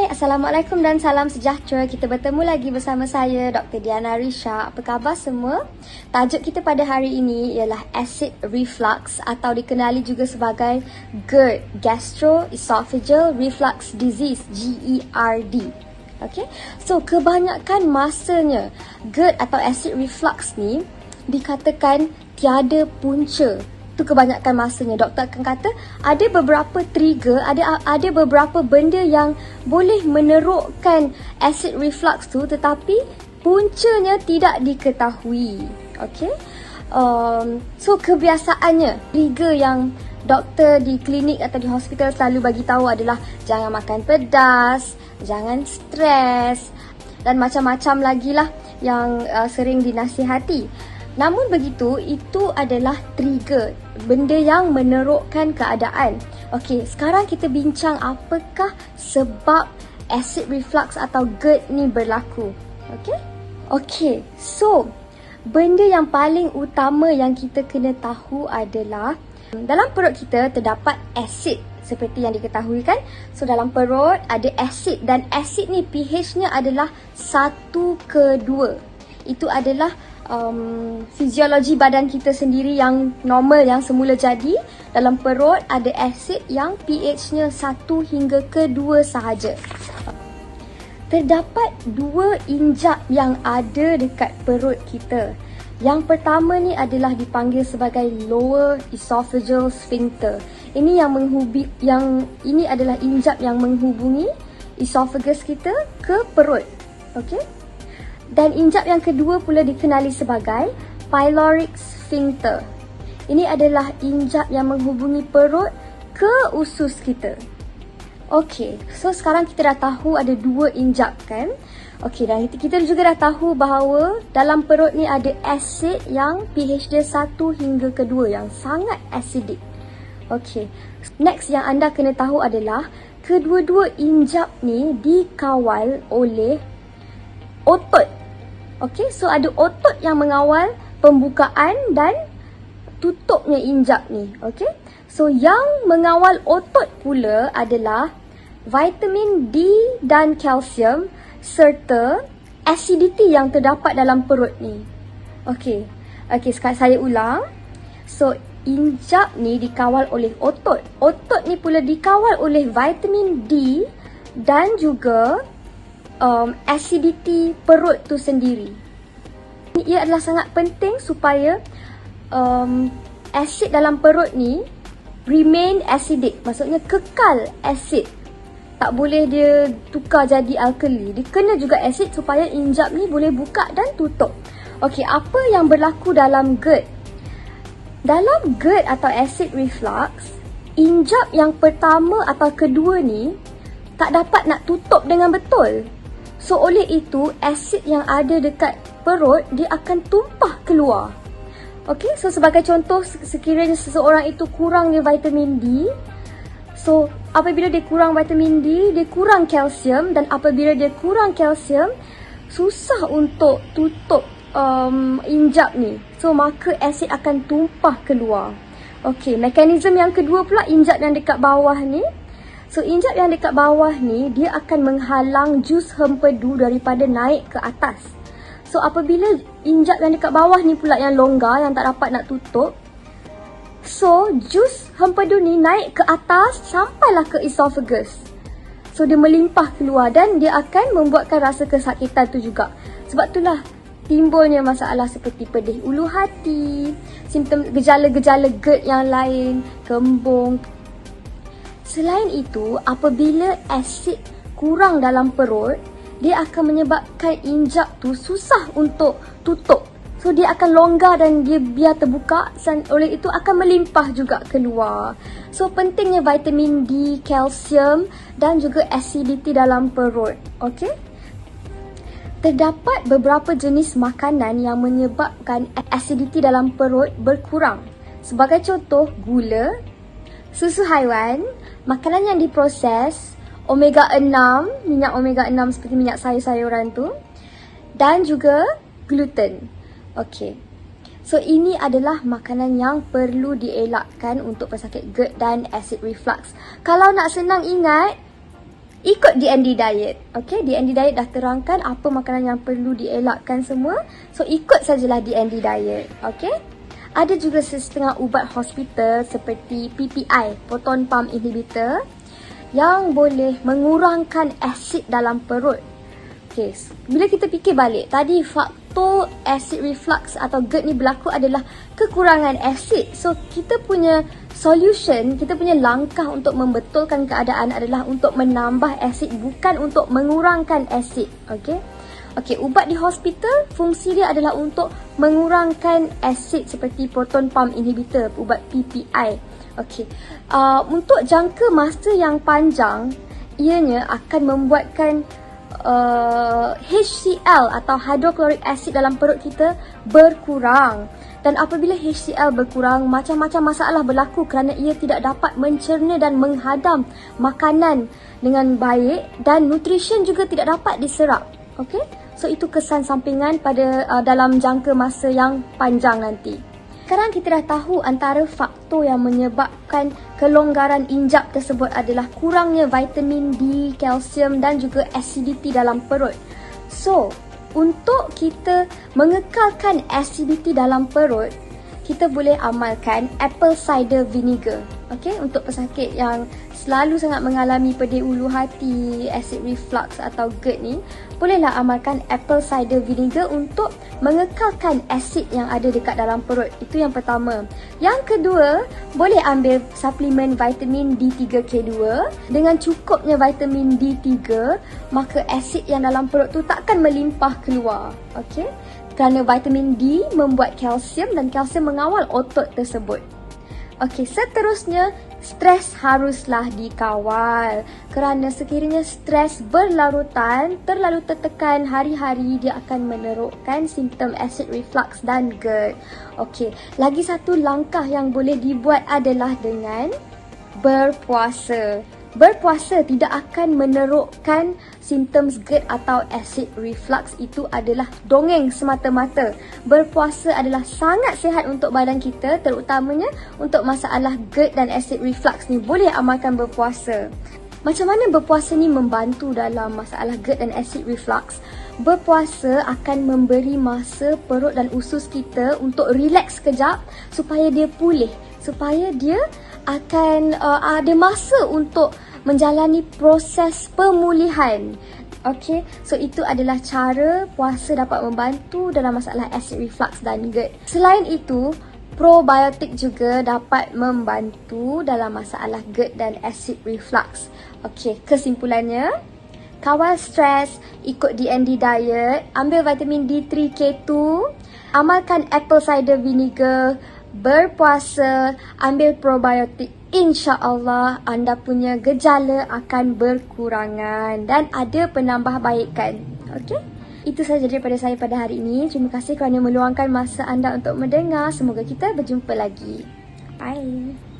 Hai, Assalamualaikum dan salam sejahtera. Kita bertemu lagi bersama saya, Dr. Diana Risha. Apa khabar semua? Tajuk kita pada hari ini ialah acid reflux atau dikenali juga sebagai GERD, Gastroesophageal Reflux Disease, GERD. Okay? So, kebanyakan masanya GERD atau acid reflux ni dikatakan tiada punca. Itu kebanyakan masanya. Doktor akan kata ada beberapa trigger, ada beberapa benda yang boleh menerukkan acid reflux tu, tetapi puncanya tidak diketahui. Okay? So kebiasaannya trigger yang doktor di klinik atau di hospital selalu bagi tahu adalah jangan makan pedas, jangan stres dan macam-macam lagi lah yang sering dinasihati. Namun begitu, itu adalah trigger, benda yang menerukkan keadaan. Okey, sekarang kita bincang apakah sebab acid reflux atau GERD ni berlaku. Okey, so benda yang paling utama yang kita kena tahu adalah dalam perut kita terdapat asid seperti yang diketahui kan. So dalam perut ada asid dan asid ni pH-nya adalah 1:2. Itu adalah fiziologi badan kita sendiri yang normal, yang semula jadi. Dalam perut ada asid yang pH-nya 1:2 sahaja. Terdapat 2 injap yang ada dekat perut kita. Yang pertama ni adalah dipanggil sebagai lower esophageal sphincter. Ini ini adalah injap yang menghubungi esophagus kita ke perut. Okey? Dan injap yang kedua pula dikenali sebagai pyloric sphincter. Ini adalah injap yang menghubungi perut ke usus kita. Okey, so sekarang kita dah tahu ada 2 injap kan? Okey, dan kita juga dah tahu bahawa dalam perut ni ada asid yang pH dia 1:2 yang sangat acidic. Okey, next yang anda kena tahu adalah kedua-dua injap ni dikawal oleh otot. Okey, so ada otot yang mengawal pembukaan dan tutupnya injap ni. Okey, so yang mengawal otot pula adalah vitamin D dan kalsium serta acidity yang terdapat dalam perut ni. Okey, sekarang saya ulang. So injap ni dikawal oleh otot. Otot ni pula dikawal oleh vitamin D dan juga acidity perut tu sendiri. Ia adalah sangat penting supaya asid dalam perut ni remain acidic, maksudnya kekal asid. Tak boleh dia tukar jadi alkali. Dia kena juga asid supaya injap ni boleh buka dan tutup. Okey, apa yang berlaku dalam GERD? Dalam GERD atau acid reflux, injap yang pertama atau kedua ni tak dapat nak tutup dengan betul. So oleh itu, asid yang ada dekat perut dia akan tumpah keluar. Okey, so sebagai contoh, sekiranya seseorang itu kurangnya vitamin D, so apabila dia kurang vitamin D, dia kurang kalsium, dan apabila dia kurang kalsium, susah untuk tutup injap ni. So maka asid akan tumpah keluar. Okey, mekanisme yang kedua pula injap yang dekat bawah ni. So injap yang dekat bawah ni dia akan menghalang jus hempedu daripada naik ke atas. So apabila injap yang dekat bawah ni pula yang longgar, yang tak dapat nak tutup, so jus hempedu ni naik ke atas sampailah ke esophagus. So dia melimpah keluar dan dia akan membuatkan rasa kesakitan tu juga. Sebab itulah timbulnya masalah seperti pedih ulu hati, simptom gejala-gejala GERD yang lain, kembung. Selain itu, apabila asid kurang dalam perut, dia akan menyebabkan injap tu susah untuk tutup. So dia akan longgar dan dia biar terbuka, dan oleh itu akan melimpah juga keluar. So pentingnya vitamin D, kalsium dan juga acidity dalam perut. Okey? Terdapat beberapa jenis makanan yang menyebabkan acidity dalam perut berkurang. Sebagai contoh, gula, susu haiwan, makanan yang diproses, omega 6, minyak omega 6 seperti minyak sayur-sayuran tu, dan juga gluten. Okey. So ini adalah makanan yang perlu dielakkan untuk pesakit GERD dan acid reflux. Kalau nak senang ingat, ikut DND diet. Okay, DND diet dah terangkan apa makanan yang perlu dielakkan semua. So, ikut sajalah DND diet. Okay. Ada juga setengah ubat hospital seperti PPI, proton pump inhibitor, yang boleh mengurangkan asid dalam perut. Okay, bila kita fikir balik, tadi faktor acid reflux atau GERD ni berlaku adalah kekurangan asid. So, kita punya solution, kita punya langkah untuk membetulkan keadaan adalah untuk menambah asid, bukan untuk mengurangkan asid. Okay. Okay, ubat di hospital, fungsi dia adalah untuk mengurangkan asid seperti proton pump inhibitor, ubat PPI. Okay. Untuk jangka masa yang panjang, ianya akan membuatkan HCl atau hydrochloric acid dalam perut kita berkurang. Dan apabila HCl berkurang, macam-macam masalah berlaku kerana ia tidak dapat mencerna dan menghadam makanan dengan baik dan nutrition juga tidak dapat diserap. Okay? So, itu kesan sampingan pada dalam jangka masa yang panjang nanti. Sekarang kita dah tahu antara faktor yang menyebabkan kelonggaran injap tersebut adalah kurangnya vitamin D, kalsium dan juga acidity dalam perut. So, untuk kita mengekalkan acidity dalam perut, kita boleh amalkan apple cider vinegar. Okay, untuk pesakit yang selalu sangat mengalami pedih ulu hati, acid reflux atau GERD ni, bolehlah amalkan apple cider vinegar untuk mengekalkan asid yang ada dekat dalam perut. Itu yang pertama. Yang kedua, boleh ambil suplemen vitamin D3K2. Dengan cukupnya vitamin D3, maka asid yang dalam perut tu takkan melimpah keluar. Okay? Kerana vitamin D membuat kalsium dan kalsium mengawal otot tersebut. Okey, seterusnya, stres haruslah dikawal. Kerana sekiranya stres berlarutan, terlalu tertekan hari-hari, dia akan menerukkan simptom acid reflux dan GERD. Okey, lagi satu langkah yang boleh dibuat adalah dengan berpuasa. Berpuasa tidak akan menerukkan simptom GERD atau acid reflux. Itu adalah dongeng semata-mata. Berpuasa adalah sangat sihat untuk badan kita, terutamanya untuk masalah GERD dan acid reflux ni. Boleh amalkan berpuasa. Macam mana berpuasa ni membantu dalam masalah GERD dan acid reflux? Berpuasa akan memberi masa perut dan usus kita untuk relax sekejap supaya dia pulih, supaya dia akan ada masa untuk menjalani proses pemulihan. Okay, so itu adalah cara puasa dapat membantu dalam masalah acid reflux dan GERD. Selain itu, probiotik juga dapat membantu dalam masalah GERD dan acid reflux. Okay, kesimpulannya, kawal stres, ikut DND diet, ambil vitamin D3K2, amalkan apple cider vinegar, berpuasa, ambil probiotik. InsyaAllah anda punya gejala akan berkurangan dan ada penambahbaikan. Okey? Itu sahaja daripada saya pada hari ini. Terima kasih kerana meluangkan masa anda untuk mendengar. Semoga kita berjumpa lagi. Bye.